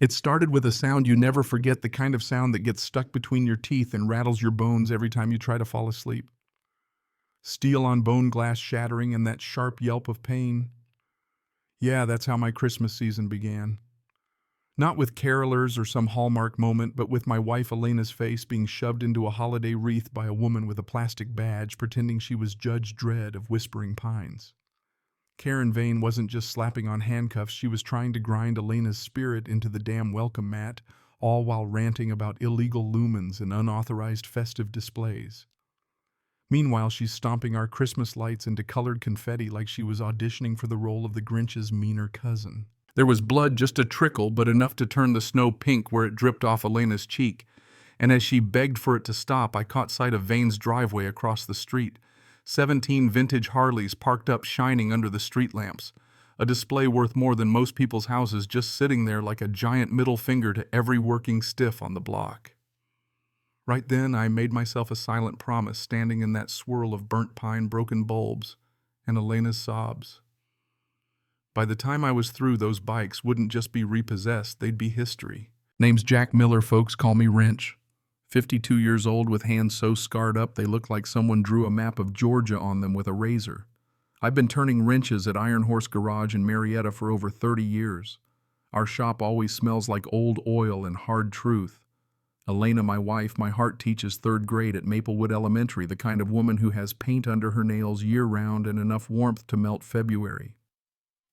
It started with a sound you never forget, the kind of sound that gets stuck between your teeth and rattles your bones every time you try to fall asleep. Steel on bone, glass shattering, and that sharp yelp of pain. Yeah, that's how my Christmas season began. Not with carolers or some hallmark moment, but with my wife Elena's face being shoved into a holiday wreath by a woman with a plastic badge pretending she was Judge Dredd of Whispering Pines. Karen Vane wasn't just slapping on handcuffs, she was trying to grind Elena's spirit into the damn welcome mat, all while ranting about illegal lumens and unauthorized festive displays. Meanwhile, she's stomping our Christmas lights into colored confetti like she was auditioning for the role of the Grinch's meaner cousin. There was blood, just a trickle, but enough to turn the snow pink where it dripped off Elena's cheek, and as she begged for it to stop, I caught sight of Vane's driveway across the street. 17 vintage Harleys parked up shining under the street lamps, a display worth more than most people's houses, just sitting there like a giant middle finger to every working stiff on the block. Right then, I made myself a silent promise, standing in that swirl of burnt pine, broken bulbs, and Elena's sobs. By the time I was through, those bikes wouldn't just be repossessed, they'd be history. Name's Jack Miller, folks call me Wrench. 52 years old with hands so scarred up they look like someone drew a map of Georgia on them with a razor. I've been turning wrenches at Iron Horse Garage in Marietta for over 30 years. Our shop always smells like old oil and hard truth. Elena, my wife, my heart teaches third grade at Maplewood Elementary, the kind of woman who has paint under her nails year-round and enough warmth to melt February.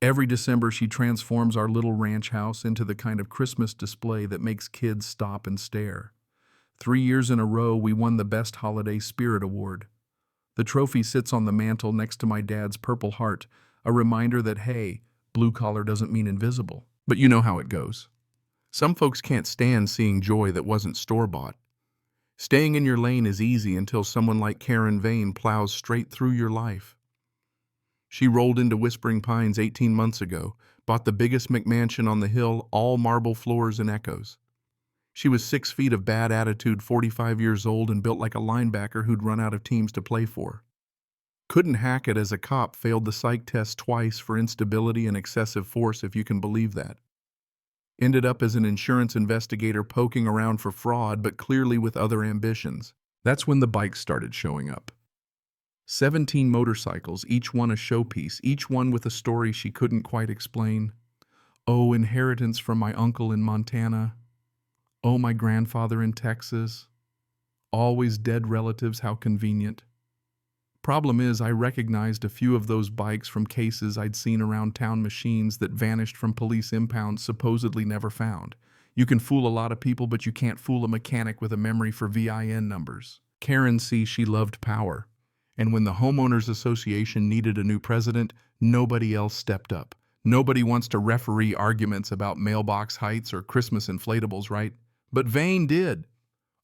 Every December, she transforms our little ranch house into the kind of Christmas display that makes kids stop and stare. 3 years in a row, we won the Best Holiday Spirit Award. The trophy sits on the mantle next to my dad's Purple Heart, a reminder that, hey, blue collar doesn't mean invisible. But you know how it goes. Some folks can't stand seeing joy that wasn't store-bought. Staying in your lane is easy until someone like Karen Vane plows straight through your life. She rolled into Whispering Pines 18 months ago, bought the biggest McMansion on the hill, all marble floors and echoes. She was 6 feet of bad attitude, 45 years old, and built like a linebacker who'd run out of teams to play for. Couldn't hack it as a cop, failed the psych test twice for instability and excessive force, if you can believe that. Ended up as an insurance investigator poking around for fraud, but clearly with other ambitions. That's when the bikes started showing up. 17 motorcycles, each one a showpiece, each one with a story she couldn't quite explain. Oh, inheritance from my uncle in Montana. Oh, my grandfather in Texas. Always dead relatives, how convenient. Problem is, I recognized a few of those bikes from cases I'd seen around town, machines that vanished from police impounds, supposedly never found. You can fool a lot of people, but you can't fool a mechanic with a memory for VIN numbers. Karen C., she loved power. And when the Homeowners Association needed a new president, nobody else stepped up. Nobody wants to referee arguments about mailbox heights or Christmas inflatables, right? But Vane did.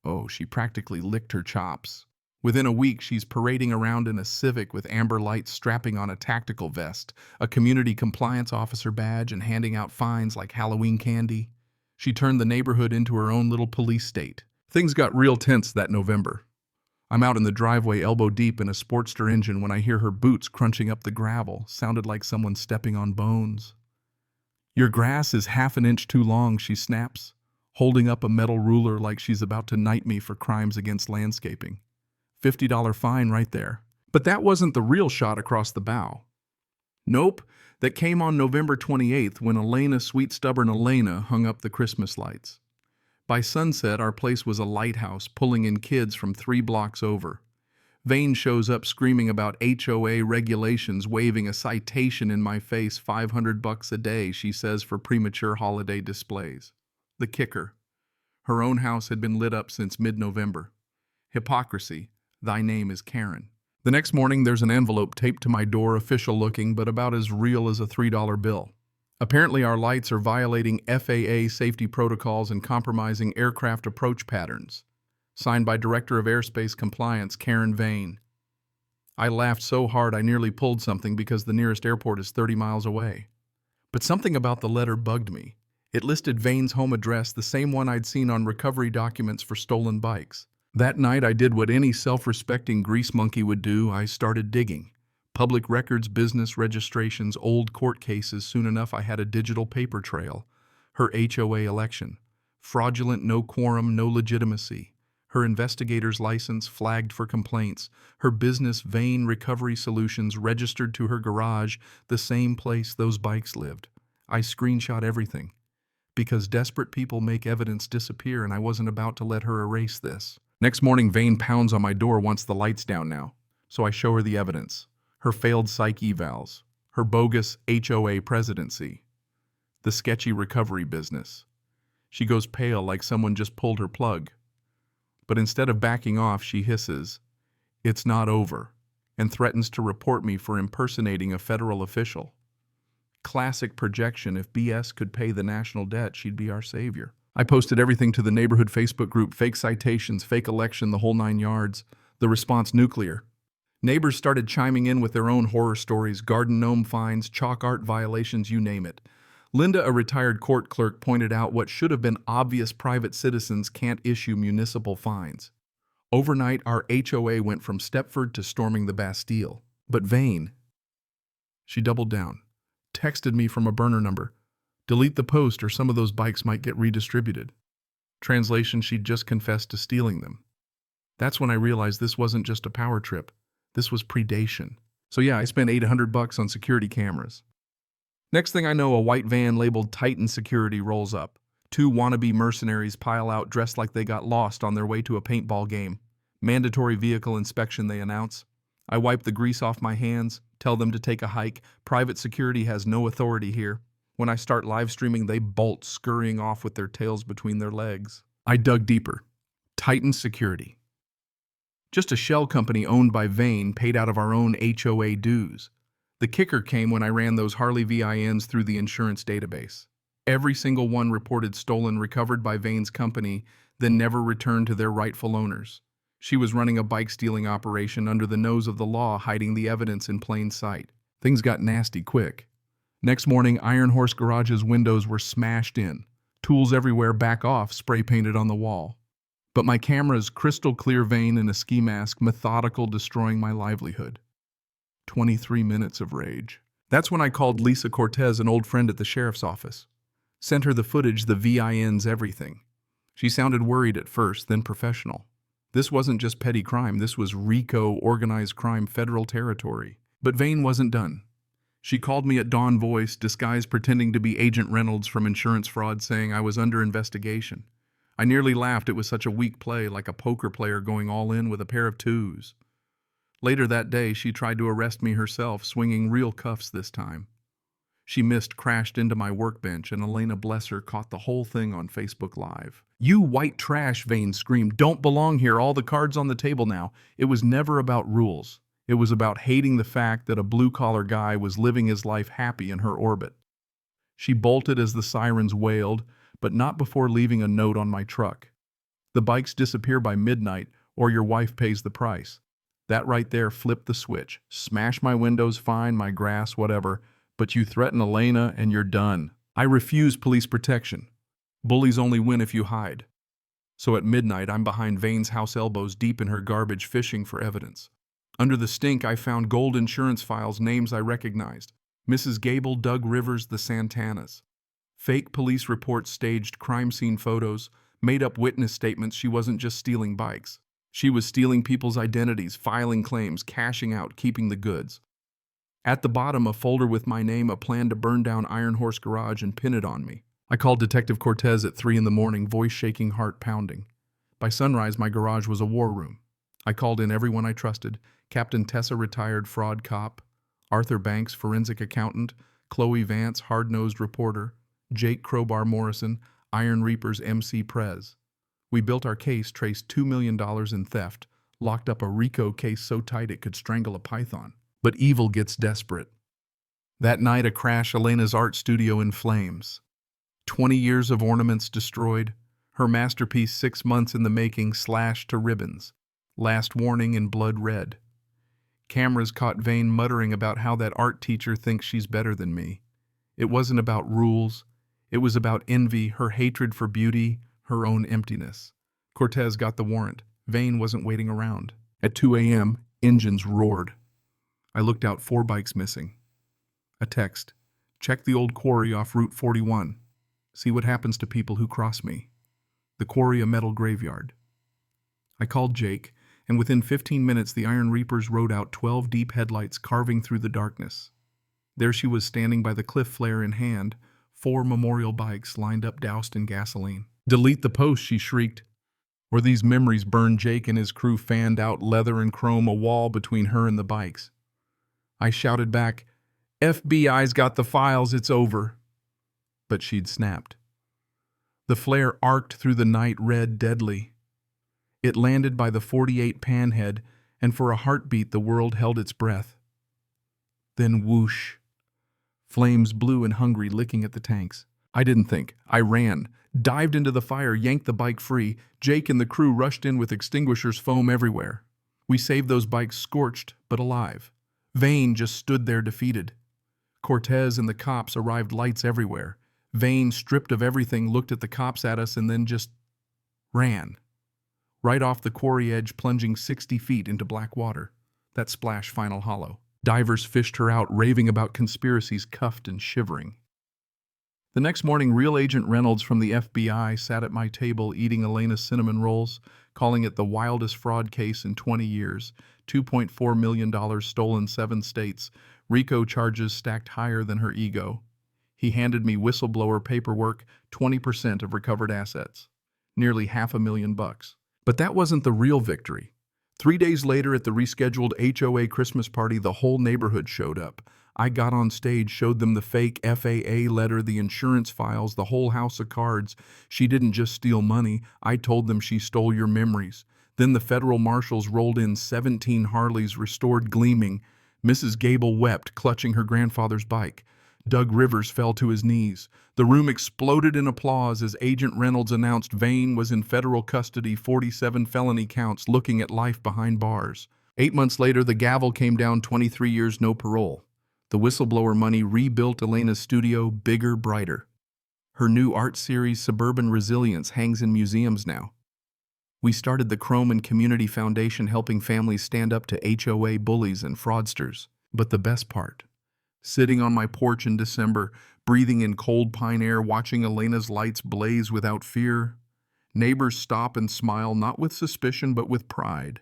Oh, she practically licked her chops. Within a week, she's parading around in a Civic with amber lights, strapping on a tactical vest, a community compliance officer badge, and handing out fines like Halloween candy. She turned the neighborhood into her own little police state. Things got real tense that November. I'm out in the driveway elbow deep in a Sportster engine when I hear her boots crunching up the gravel. Sounded like someone stepping on bones. Your grass is half an inch too long, she snaps, holding up a metal ruler like she's about to knight me for crimes against landscaping. $50 fine right there. But that wasn't the real shot across the bow. Nope, that came on November 28th when Elena, sweet stubborn Elena, hung up the Christmas lights. By sunset, our place was a lighthouse pulling in kids from 3 blocks over. Vane shows up screaming about HOA regulations, waving a citation in my face, $500 a day, she says, for premature holiday displays. The kicker. Her own house had been lit up since mid-November. Hypocrisy. Thy name is Karen. The next morning, there's an envelope taped to my door, official looking, but about as real as a $3 bill. Apparently, our lights are violating FAA safety protocols and compromising aircraft approach patterns. Signed by Director of Airspace Compliance, Karen Vane. I laughed so hard I nearly pulled something because the nearest airport is 30 miles away. But something about the letter bugged me. It listed Vane's home address, the same one I'd seen on recovery documents for stolen bikes. That night, I did what any self-respecting grease monkey would do. I started digging. Public records, business registrations, old court cases. Soon enough, I had a digital paper trail. Her HOA election. Fraudulent, no quorum, no legitimacy. Her investigator's license flagged for complaints. Her business Vane Recovery Solutions registered to her garage, the same place those bikes lived. I screenshot everything. Because desperate people make evidence disappear and I wasn't about to let her erase this. Next morning, Vane pounds on my door, wants the lights down now. So I show her the evidence. Her failed psych evals. Her bogus HOA presidency. The sketchy recovery business. She goes pale like someone just pulled her plug. But instead of backing off, she hisses, "It's not over," and threatens to report me for impersonating a federal official. Classic projection. If BS could pay the national debt, she'd be our savior. I posted everything to the neighborhood Facebook group, fake citations, fake election, the whole 9 yards. The response nuclear. Neighbors started chiming in with their own horror stories, garden gnome fines, chalk art violations, you name it. Linda, a retired court clerk, pointed out what should have been obvious: private citizens can't issue municipal fines. Overnight, our HOA went from Stepford to storming the Bastille. But Vane, she doubled down, texted me from a burner number. Delete the post or some of those bikes might get redistributed. Translation, she'd just confessed to stealing them. That's when I realized this wasn't just a power trip. This was predation. So yeah, I spent $800 on security cameras. Next thing I know, a white van labeled Titan Security rolls up. 2 wannabe mercenaries pile out dressed like they got lost on their way to a paintball game. Mandatory vehicle inspection, they announce. I wipe the grease off my hands, tell them to take a hike. Private security has no authority here. When I start live streaming, they bolt, scurrying off with their tails between their legs. I dug deeper. Titan Security. Just a shell company owned by Vane, paid out of our own HOA dues. The kicker came when I ran those Harley VINs through the insurance database. Every single one reported stolen, recovered by Vane's company, then never returned to their rightful owners. She was running a bike stealing operation under the nose of the law, hiding the evidence in plain sight. Things got nasty quick. Next morning, Iron Horse Garage's windows were smashed in. Tools everywhere, back off, spray painted on the wall. But my camera's crystal clear, Vane in a ski mask, methodical, destroying my livelihood. 23 minutes of rage. That's when I called Lisa Cortez, an old friend at the sheriff's office. Sent her the footage, the VINs, everything. She sounded worried at first, then professional. This wasn't just petty crime, this was RICO, organized crime, federal territory. But Vane wasn't done. She called me at dawn, voice disguised, pretending to be Agent Reynolds from insurance fraud, saying I was under investigation. I nearly laughed. It was such a weak play, like a poker player going all in with a pair of 2s. Later that day, she tried to arrest me herself, swinging real cuffs this time. She missed, crashed into my workbench, and Elena, bless her, caught the whole thing on Facebook Live. "You white trash," Vane screamed. "Don't belong here. All the cards on the table now." It was never about rules. It was about hating the fact that a blue-collar guy was living his life happy in her orbit. She bolted as the sirens wailed, but not before leaving a note on my truck. "The bikes disappear by midnight, or your wife pays the price." That right there flipped the switch. Smash my windows, fine, my grass, whatever, but you threaten Elena and you're done. I refuse police protection. Bullies only win if you hide. So at midnight, I'm behind Vane's house, elbows deep in her garbage, fishing for evidence. Under the stink, I found gold insurance files, names I recognized. Mrs. Gable, Doug Rivers, the Santanas. Fake police reports, staged crime scene photos, made-up witness statements. She wasn't just stealing bikes. She was stealing people's identities, filing claims, cashing out, keeping the goods. At the bottom, a folder with my name, a plan to burn down Iron Horse Garage and pin it on me. I called Detective Cortez at 3 a.m, voice shaking, heart pounding. By sunrise, my garage was a war room. I called in everyone I trusted: Captain Tessa, retired fraud cop; Arthur Banks, forensic accountant; Chloe Vance, hard-nosed reporter; Jake Crowbar Morrison, Iron Reaper's MC Prez. We built our case, traced $2 million in theft, locked up a RICO case so tight it could strangle a python. But evil gets desperate. That night, a crash, Elena's art studio in flames. 20 years of ornaments destroyed. Her masterpiece, 6 months in the making, slashed to ribbons. Last warning in blood red. Cameras caught Vane muttering about how that art teacher thinks she's better than me. It wasn't about rules. It was about envy, her hatred for beauty, her own emptiness. Cortez got the warrant. Vane wasn't waiting around. At 2 a.m, engines roared. I looked out, 4 bikes missing. A text: "Check the old quarry off Route 41. See what happens to people who cross me. The quarry a metal graveyard. I called Jake, and within 15 minutes the Iron Reapers rode out 12 deep headlights carving through the darkness. There she was standing by the cliff flare in hand, 4 memorial bikes lined up doused in gasoline. "Delete the post," she shrieked. Or these memories burned. Jake and his crew fanned out leather and chrome, a wall between her and the bikes. I shouted back, "FBI's got the files, it's over." But she'd snapped. The flare arced through the night, red, deadly. It landed by the 48 Panhead, and for a heartbeat the world held its breath. Then whoosh. Flames blue and hungry, licking at the tanks. I didn't think. I ran, dived into the fire, yanked the bike free. Jake and the crew rushed in with extinguishers, foam everywhere. We saved those bikes scorched, but alive. Vane just stood there defeated. Cortez and the cops arrived, lights everywhere. Vane, stripped of everything, looked at the cops, at us, and then just ran. Right off the quarry edge, plunging 60 feet into black water. That splash, final hollow. Divers fished her out, raving about conspiracies, cuffed and shivering. The next morning, Real Agent Reynolds from the FBI sat at my table eating Elena's cinnamon rolls, calling it the wildest fraud case in 20 years, $2.4 million stolen 7 states, RICO charges stacked higher than her ego. He handed me whistleblower paperwork, 20% of recovered assets, nearly $500,000. But that wasn't the real victory. 3 days later, at the rescheduled HOA Christmas party, the whole neighborhood showed up. I got on stage, showed them the fake FAA letter, the insurance files, the whole house of cards. She didn't just steal money. I told them she stole your memories. Then the federal marshals rolled in, 17 Harleys, restored, gleaming. Mrs. Gable wept, clutching her grandfather's bike. Doug Rivers fell to his knees. The room exploded in applause as Agent Reynolds announced Vane was in federal custody, 47 felony counts, looking at life behind bars. 8 months later, the gavel came down, 23 years, no parole. The whistleblower money rebuilt Elena's studio, bigger, brighter. Her new art series, Suburban Resilience, hangs in museums now. We started the Chrome and Community Foundation, helping families stand up to HOA bullies and fraudsters. But the best part, sitting on my porch in December, breathing in cold pine air, watching Elena's lights blaze without fear. Neighbors stop and smile, not with suspicion, but with pride.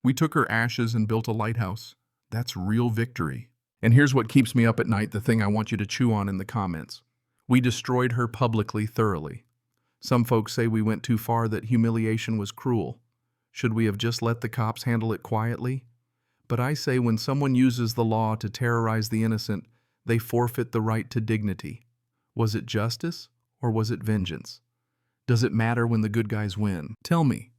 We took her ashes and built a lighthouse. That's real victory. And here's what keeps me up at night, the thing I want you to chew on in the comments. We destroyed her publicly, thoroughly. Some folks say we went too far, that humiliation was cruel. Should we have just let the cops handle it quietly? But I say when someone uses the law to terrorize the innocent, they forfeit the right to dignity. Was it justice or was it vengeance? Does it matter when the good guys win? Tell me.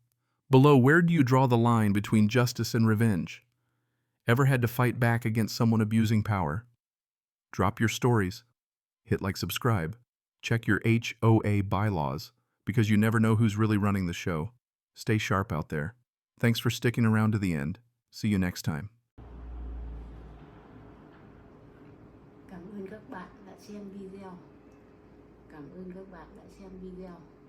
Below, where do you draw the line between justice and revenge? Ever had to fight back against someone abusing power? Drop your stories. Hit like, subscribe. Check your HOA bylaws, because you never know who's really running the show. Stay sharp out there. Thanks for sticking around to the end. See you next time. Cảm ơn các bạn đã xem video. Cảm ơn các bạn đã xem video.